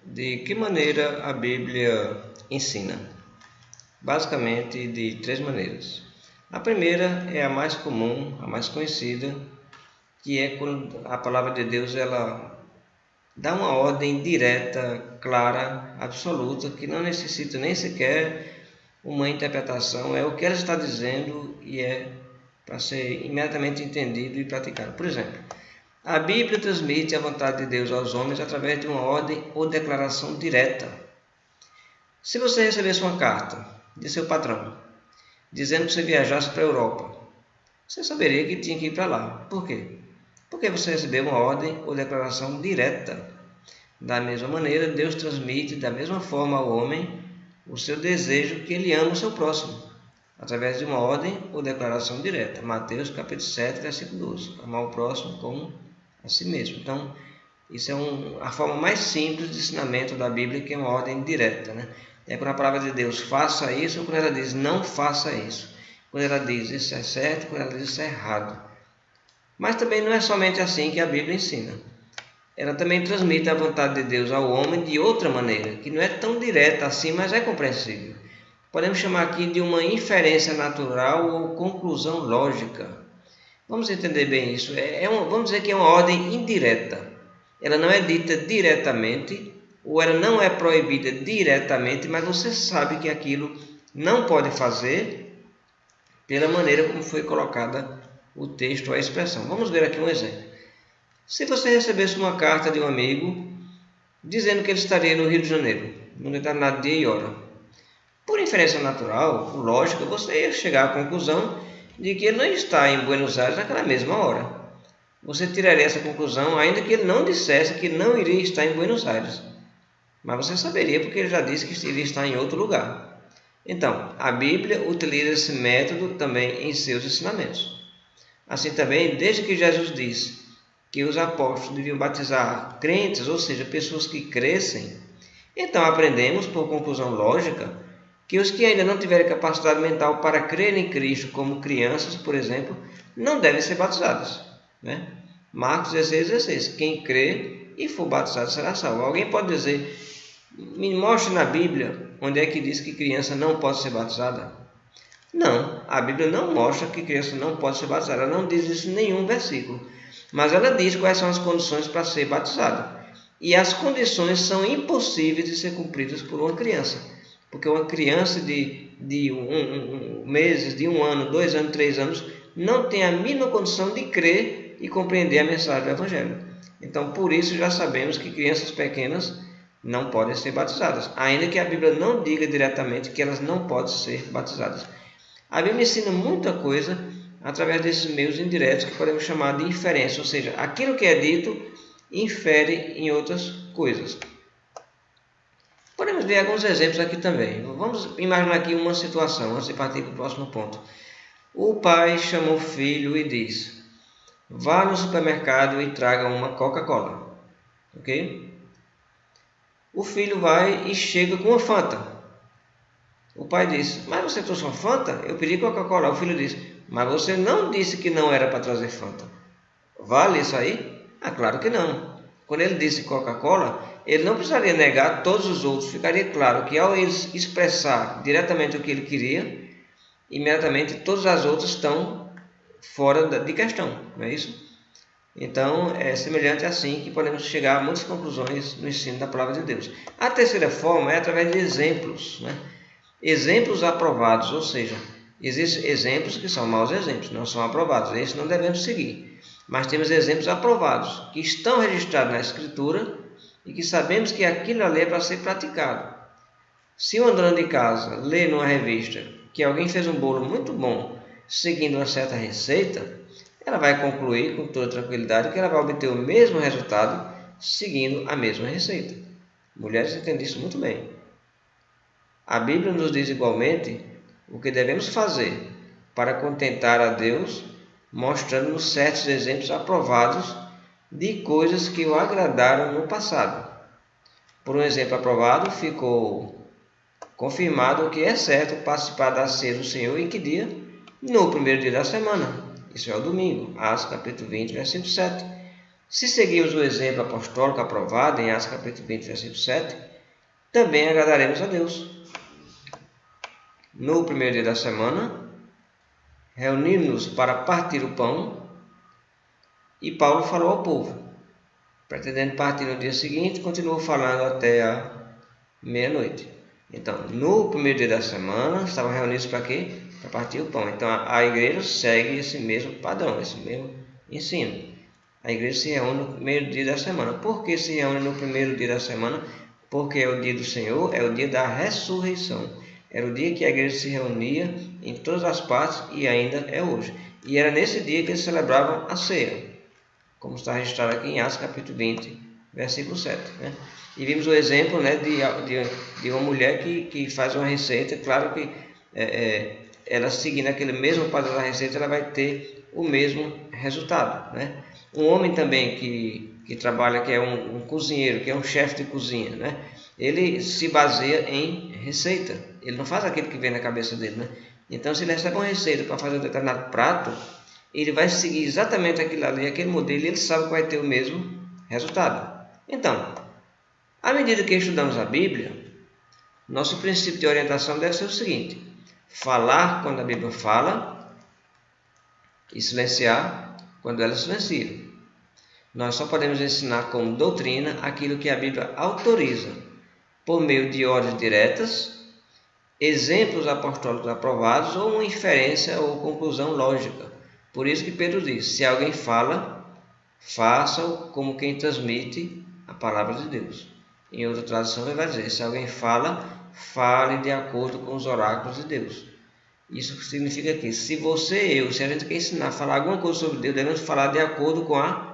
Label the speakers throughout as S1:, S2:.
S1: De que maneira a Bíblia ensina? Basicamente de três maneiras. A primeira é a mais comum, a mais conhecida, que é quando a palavra de Deus ela dá uma ordem direta, clara, absoluta, que não necessita nem sequer uma interpretação, é o que ela está dizendo e é para ser imediatamente entendido e praticado. Por exemplo, a Bíblia transmite a vontade de Deus aos homens através de uma ordem ou declaração direta. Se você recebesse uma carta de seu patrão, dizendo que você viajasse para a Europa, você saberia que tinha que ir para lá. Por quê? Porque você recebeu uma ordem ou declaração direta. Da mesma maneira, Deus transmite da mesma forma ao homem o seu desejo que ele ama o seu próximo, através de uma ordem ou declaração direta. Mateus capítulo 7, versículo 12. Amar o próximo como a si mesmo. Então, isso é a forma mais simples de ensinamento da Bíblia, que é uma ordem direta, né? É quando a palavra de Deus faça isso, ou quando ela diz não faça isso. Quando ela diz isso é certo, quando ela diz isso é errado. Mas também não é somente assim que a Bíblia ensina. Ela também transmite a vontade de Deus ao homem de outra maneira, que não é tão direta assim, mas é compreensível. Podemos chamar aqui de uma inferência natural ou conclusão lógica. Vamos entender bem isso. Vamos dizer que é uma ordem indireta. Ela não é dita diretamente, ou ela não é proibida diretamente, mas você sabe que aquilo não pode fazer pela maneira como foi colocada o texto ou a expressão. Vamos ver aqui um exemplo. Se você recebesse uma carta de um amigo dizendo que ele estaria no Rio de Janeiro, num determinado dia e hora, por inferência natural, por lógica, você ia chegar à conclusão de que ele não está em Buenos Aires naquela mesma hora. Você tiraria essa conclusão ainda que ele não dissesse que não iria estar em Buenos Aires. Mas você saberia porque ele já disse que iria estar em outro lugar. Então, a Bíblia utiliza esse método também em seus ensinamentos. Assim também, desde que Jesus disse que os apóstolos deviam batizar crentes, ou seja, pessoas que crescem, então aprendemos, por conclusão lógica, que os que ainda não tiverem capacidade mental para crer em Cristo, como crianças, por exemplo, não devem ser batizados, né? Marcos 16:16. Quem crê e for batizado será salvo. Alguém pode dizer, me mostre na Bíblia onde é que diz que criança não pode ser batizada? Não, a Bíblia não mostra que criança não pode ser batizada. Ela não diz isso em nenhum versículo. Mas ela diz quais são as condições para ser batizado. E as condições são impossíveis de ser cumpridas por uma criança. Porque uma criança de meses, de 1 ano, 2 anos, 3 anos, não tem a mínima condição de crer e compreender a mensagem do Evangelho. Então, por isso, já sabemos que crianças pequenas não podem ser batizadas, ainda que a Bíblia não diga diretamente que elas não podem ser batizadas. A Bíblia ensina muita coisa através desses meios indiretos que podemos chamar de inferência, ou seja, aquilo que é dito infere em outras coisas. Podemos ver alguns exemplos aqui também. Vamos imaginar aqui uma situação, antes de partir para o próximo ponto. O pai chamou o filho e diz, vá no supermercado e traga uma Coca-Cola. Ok? O filho vai e chega com uma Fanta. O pai disse, mas você trouxe uma Fanta? Eu pedi Coca-Cola. O filho disse, mas você não disse que não era para trazer Fanta. Vale isso aí? Ah, claro que não. Quando ele disse Coca-Cola, ele não precisaria negar todos os outros. Ficaria claro que ao ele expressar diretamente o que ele queria, imediatamente todas as outras estão fora de questão, não é isso? Então, é semelhante assim que podemos chegar a muitas conclusões no ensino da palavra de Deus. A terceira forma é através de exemplos, né? Exemplos aprovados, ou seja, existem exemplos que são maus exemplos, não são aprovados, esses não devemos seguir. Mas temos exemplos aprovados, que estão registrados na Escritura e que sabemos que aquilo ali é para ser praticado. Se uma dona de casa lê numa revista que alguém fez um bolo muito bom seguindo uma certa receita, ela vai concluir com toda tranquilidade que ela vai obter o mesmo resultado seguindo a mesma receita. Mulheres entendem isso muito bem. A Bíblia nos diz igualmente o que devemos fazer para contentar a Deus, mostrando-nos certos exemplos aprovados de coisas que o agradaram no passado. Por um exemplo aprovado, ficou confirmado que é certo participar da ceia do Senhor em que dia? No primeiro dia da semana. Isso é o domingo, Atos capítulo 20, versículo 7. Se seguirmos o exemplo apostólico aprovado em Atos capítulo 20, versículo 7, também agradaremos a Deus. No primeiro dia da semana, reunimos-nos para partir o pão, e Paulo falou ao povo. Pretendendo partir no dia seguinte, continuou falando até a meia-noite. Então, no primeiro dia da semana, estavam reunidos para quê? Para partir o pão. Então, a igreja segue esse mesmo padrão, esse mesmo ensino. A igreja se reúne no primeiro dia da semana. Por que se reúne no primeiro dia da semana? Porque é o dia do Senhor, é o dia da ressurreição. Era o dia que a igreja se reunia em todas as partes e ainda é hoje. E era nesse dia que eles celebravam a ceia, como está registrado aqui em Atos capítulo 20, versículo 7. Né? E vimos o exemplo, né, de uma mulher que faz uma receita. Claro que ela seguindo aquele mesmo padrão da receita, ela vai ter o mesmo resultado. Né? Um homem também que trabalha, que é um cozinheiro, que é um chefe de cozinha, né? Ele se baseia em receita. Ele não faz aquilo que vem na cabeça dele. Né? Então, se ele recebe uma receita para fazer um determinado prato, ele vai seguir exatamente aquilo ali, aquele modelo, e ele sabe que vai ter o mesmo resultado. Então, à medida que estudamos a Bíblia, nosso princípio de orientação deve ser o seguinte: falar quando a Bíblia fala e silenciar quando ela silencia. Nós só podemos ensinar como doutrina aquilo que a Bíblia autoriza, por meio de ordens diretas, exemplos apostólicos aprovados ou uma inferência ou conclusão lógica. Por isso que Pedro diz: se alguém fala, faça-o como quem transmite a palavra de Deus. Em outra tradução ele vai dizer: se alguém fala, fale de acordo com os oráculos de Deus. Isso significa que se se a gente quer ensinar a falar alguma coisa sobre Deus, devemos falar de acordo com a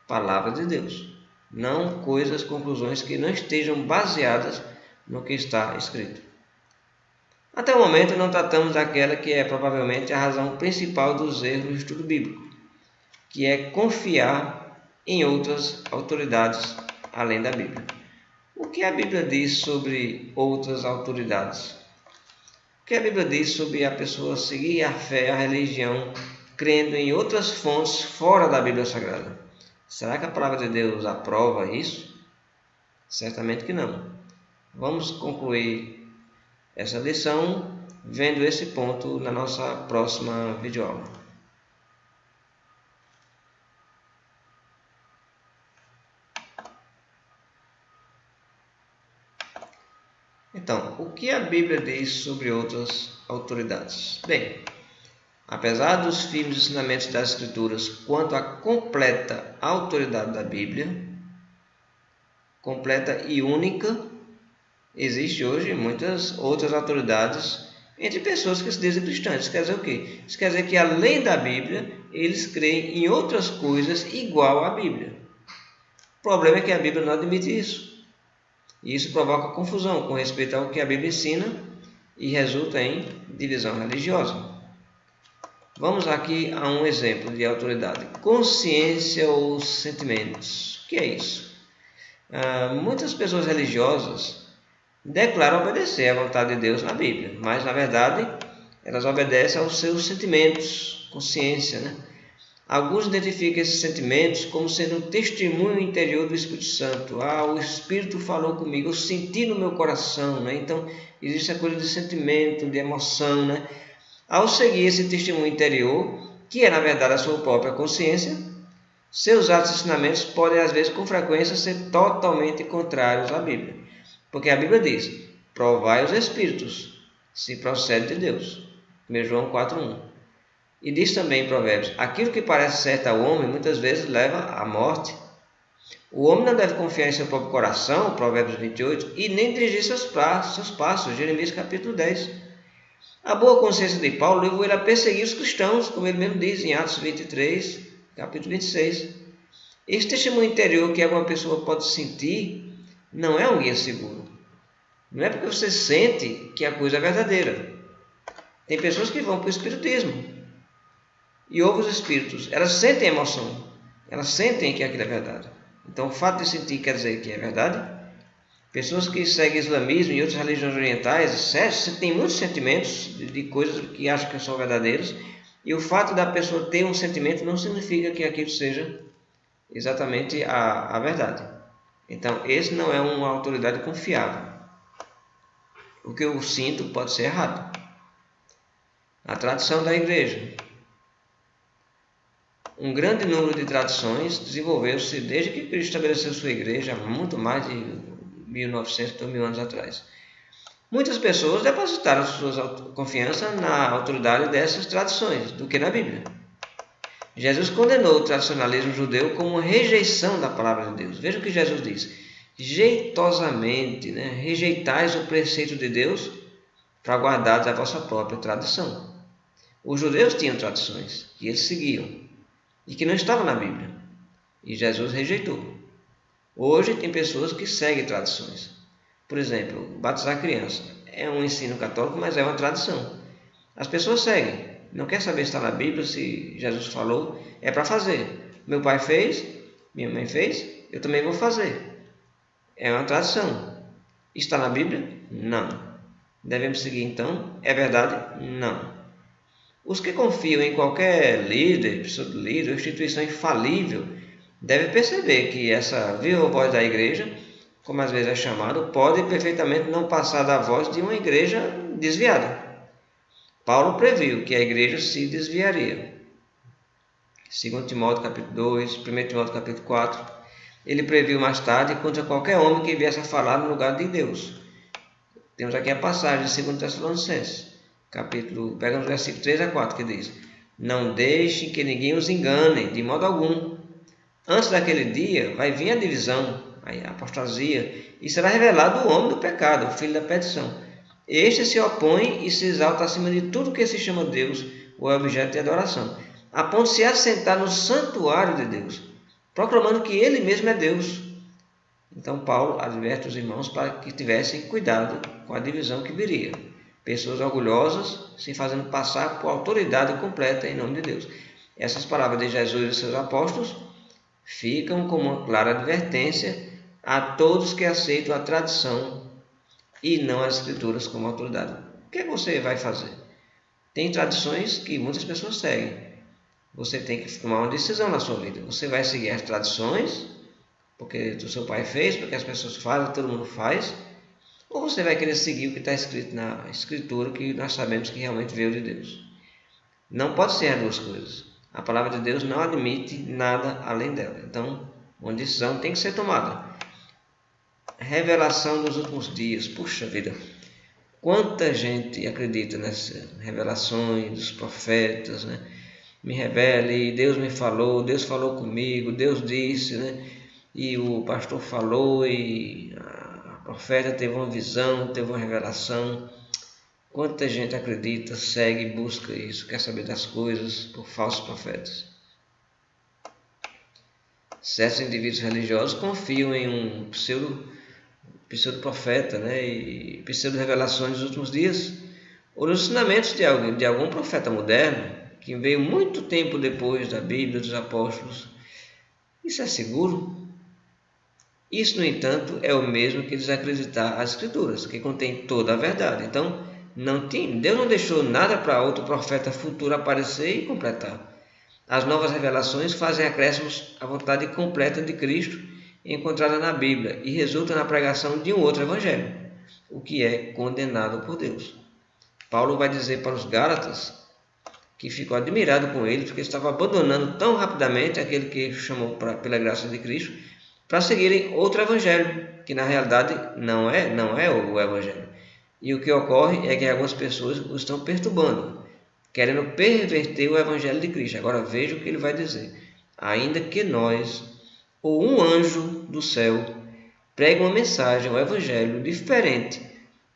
S1: palavra de Deus, não conclusões que não estejam baseadas no que está escrito. Até o momento não tratamos daquela que é provavelmente a razão principal dos erros no estudo bíblico, que é confiar em outras autoridades além da Bíblia. O que a Bíblia diz sobre outras autoridades? O que a Bíblia diz sobre a pessoa seguir a fé, a religião, crendo em outras fontes fora da Bíblia Sagrada? Será que a palavra de Deus aprova isso? Certamente que não. Vamos concluir essa lição vendo esse ponto na nossa próxima videoaula. Então, o que a Bíblia diz sobre outras autoridades? Bem, apesar dos firmes ensinamentos das Escrituras quanto à completa autoridade da Bíblia, completa e única, existe hoje muitas outras autoridades entre pessoas que se dizem cristãs. Isso quer dizer o quê? Isso quer dizer que além da Bíblia, eles creem em outras coisas igual à Bíblia. O problema é que a Bíblia não admite isso. E isso provoca confusão com respeito ao que a Bíblia ensina e resulta em divisão religiosa. Vamos aqui a um exemplo de autoridade. Consciência ou sentimentos. O que é isso? Muitas pessoas religiosas declaram obedecer à vontade de Deus na Bíblia, mas na verdade elas obedecem aos seus sentimentos, consciência, né? Alguns identificam esses sentimentos como sendo um testemunho interior do Espírito Santo. O Espírito falou comigo, eu senti no meu coração, né? Então existe a coisa de sentimento, de emoção, né? Ao seguir esse testemunho interior, que é na verdade a sua própria consciência, seus atos e ensinamentos podem às vezes com frequência ser totalmente contrários à Bíblia. Porque a Bíblia diz: provai os espíritos, se procede de Deus. 1 João 4:1. E diz também em Provérbios: aquilo que parece certo ao homem muitas vezes leva à morte. O homem não deve confiar em seu próprio coração, Provérbios 28, e nem dirigir seus passos, Jeremias capítulo 10. A boa consciência de Paulo levou ele a perseguir os cristãos, como ele mesmo diz em Atos 23, capítulo 26. Esse testemunho interior que alguma pessoa pode sentir não é um guia seguro. Não é porque você sente que a coisa é verdadeira. Tem pessoas que vão para o espiritismo e ouvem os espíritos. Elas sentem emoção. Elas sentem que aquilo é verdade. Então, o fato de sentir quer dizer que é verdade? Pessoas que seguem islamismo e outras religiões orientais têm muitos sentimentos de coisas que acham que são verdadeiras. E o fato da pessoa ter um sentimento não significa que aquilo seja exatamente a verdade. Então, esse não é uma autoridade confiável. O que eu sinto pode ser errado. A tradição da igreja. Um grande número de tradições desenvolveu-se desde que Cristo estabeleceu sua igreja, há muito mais de 1900, 2000 anos atrás. Muitas pessoas depositaram sua confiança na autoridade dessas tradições do que na Bíblia. Jesus condenou o tradicionalismo judeu como rejeição da palavra de Deus. Veja o que Jesus diz. Jeitosamente, rejeitais o preceito de Deus para guardar a vossa própria tradição. Os judeus tinham tradições que eles seguiam e que não estavam na Bíblia. E Jesus rejeitou. Hoje tem pessoas que seguem tradições. Por exemplo, batizar criança é um ensino católico, mas é uma tradição. As pessoas seguem. Não quer saber se está na Bíblia, se Jesus falou, é para fazer. Meu pai fez, minha mãe fez, eu também vou fazer. É uma tradição. Está na Bíblia? Não. Devemos seguir então? É verdade? Não. Os que confiam em qualquer líder, pseudo-líder ou instituição infalível devem perceber que essa viva voz da igreja, como às vezes é chamado, pode perfeitamente não passar da voz de uma igreja desviada. Paulo previu que a igreja se desviaria. 2 Timóteo capítulo 2, 1 Timóteo capítulo 4. Ele previu mais tarde contra qualquer homem que viesse a falar no lugar de Deus. Temos aqui a passagem de 2 Tessalonicenses, pegamos o versículo 3 a 4, que diz: Não deixem que ninguém os engane, de modo algum. Antes daquele dia vai vir a divisão, a apostasia, e será revelado o homem do pecado, o filho da perdição. Este se opõe e se exalta acima de tudo que se chama Deus ou é objeto de adoração, a ponto de se assentar no santuário de Deus, proclamando que ele mesmo é Deus. Então Paulo adverte os irmãos para que tivessem cuidado com a divisão que viria. Pessoas orgulhosas se fazendo passar por autoridade completa em nome de Deus. Essas palavras de Jesus e de seus apóstolos ficam como uma clara advertência a todos que aceitam a tradição e não as escrituras como autoridade. O que você vai fazer? Tem tradições que muitas pessoas seguem. Você tem que tomar uma decisão na sua vida. Você vai seguir as tradições, porque o seu pai fez, porque as pessoas fazem, todo mundo faz, ou você vai querer seguir o que está escrito na Escritura, que nós sabemos que realmente veio de Deus. Não pode ser as duas coisas. A palavra de Deus não admite nada além dela. Então, uma decisão tem que ser tomada. Revelação dos últimos dias. Puxa vida, quanta gente acredita nessas revelações dos profetas, Me revele, Deus me falou, Deus falou comigo, Deus disse, E o pastor falou e a profeta teve uma visão, teve uma revelação. Quanta gente acredita, segue, busca isso, quer saber das coisas por falsos profetas. Certos indivíduos religiosos confiam em um pseudo-profeta, e pseudo-revelações dos últimos dias, ou nos ensinamentos de algum profeta moderno, que veio muito tempo depois da Bíblia dos apóstolos. Isso é seguro? Isso, no entanto, é o mesmo que desacreditar as Escrituras, que contém toda a verdade. Então, Deus não deixou nada para outro profeta futuro aparecer e completar. As novas revelações fazem acréscimos à vontade completa de Cristo encontrada na Bíblia e resultam na pregação de um outro evangelho, o que é condenado por Deus. Paulo vai dizer para os Gálatas que ficou admirado com ele porque estava abandonando tão rapidamente aquele que chamou pela graça de Cristo para seguirem outro evangelho, que na realidade não é o evangelho. E o que ocorre é que algumas pessoas o estão perturbando, querendo perverter o evangelho de Cristo. Agora veja o que ele vai dizer. Ainda que nós, ou um anjo do céu, pregue uma mensagem, um evangelho diferente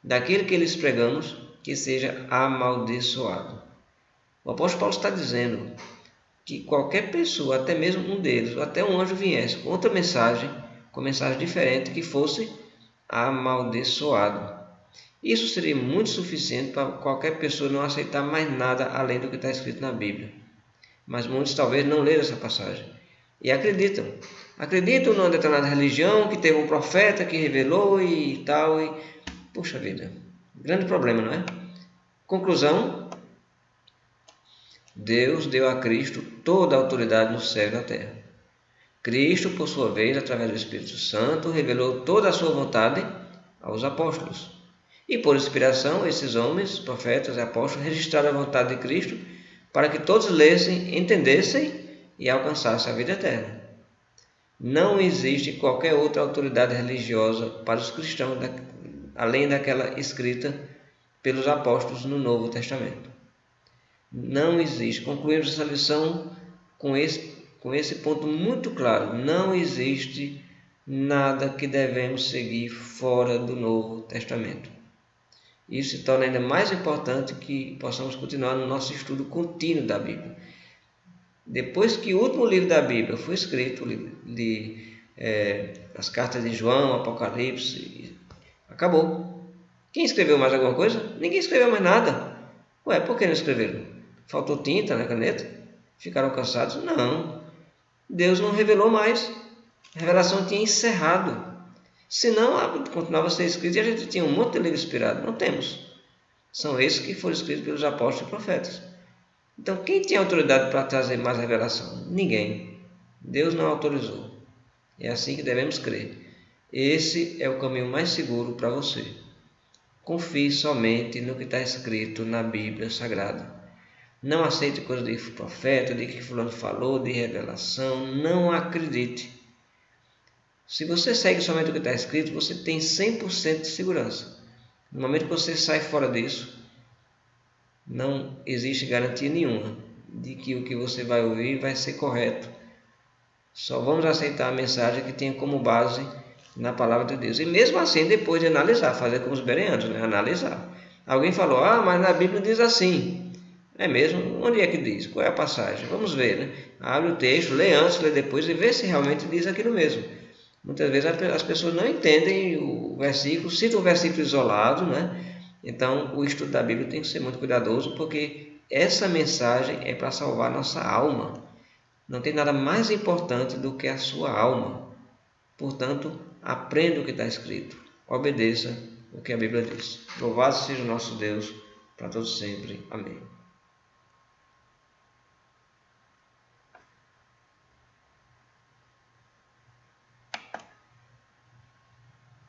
S1: daquele que lhes pregamos, que seja amaldiçoado. O apóstolo Paulo está dizendo que qualquer pessoa, até mesmo um deles, ou até um anjo viesse com outra mensagem, com mensagem diferente, que fosse amaldiçoado. Isso seria muito suficiente para qualquer pessoa não aceitar mais nada além do que está escrito na Bíblia. Mas muitos talvez não leram essa passagem e acreditam. Acreditam numa determinada religião que teve um profeta que revelou e tal. Puxa vida, grande problema, não é? Conclusão: Deus deu a Cristo toda a autoridade no céu e na terra. Cristo, por sua vez, através do Espírito Santo, revelou toda a sua vontade aos apóstolos. E por inspiração, esses homens, profetas e apóstolos, registraram a vontade de Cristo para que todos lessem, entendessem e alcançassem a vida eterna. Não existe qualquer outra autoridade religiosa para os cristãos, além daquela escrita pelos apóstolos no Novo Testamento. Não existe. Concluímos essa lição com esse ponto muito claro. Não existe nada que devemos seguir fora do Novo Testamento. Isso se torna ainda mais importante que possamos continuar no nosso estudo contínuo da Bíblia. Depois que o último livro da Bíblia foi escrito, as cartas de João, Apocalipse, acabou. Quem escreveu mais alguma coisa? Ninguém escreveu mais nada. Ué, por que não escreveram? Faltou tinta na caneta? Ficaram cansados? Não. Deus não revelou mais. A revelação tinha encerrado. Senão, continuava a ser escrito e a gente tinha um monte de livro inspirado. Não temos. São esses que foram escritos pelos apóstolos e profetas. Então, quem tinha autoridade para trazer mais revelação? Ninguém. Deus não autorizou. É assim que devemos crer. Esse é o caminho mais seguro para você. Confie somente no que está escrito na Bíblia Sagrada. Não aceite coisa de profeta, de que fulano falou, de revelação. Não acredite. Se você segue somente o que está escrito, você tem 100% de segurança. No momento que você sai fora disso, não existe garantia nenhuma de que o que você vai ouvir vai ser correto. Só vamos aceitar a mensagem que tenha como base na palavra de Deus. E mesmo assim, depois de analisar, fazer como os bereanos, analisar. Alguém falou, mas na Bíblia diz assim. É mesmo? Onde é que diz? Qual é a passagem? Vamos ver, Abre o texto, lê antes, lê depois e vê se realmente diz aquilo mesmo. Muitas vezes as pessoas não entendem o versículo, citam o versículo isolado, Então, o estudo da Bíblia tem que ser muito cuidadoso, porque essa mensagem é para salvar nossa alma. Não tem nada mais importante do que a sua alma. Portanto, aprenda o que está escrito. Obedeça o que a Bíblia diz. Louvado seja o nosso Deus, para todos sempre. Amém.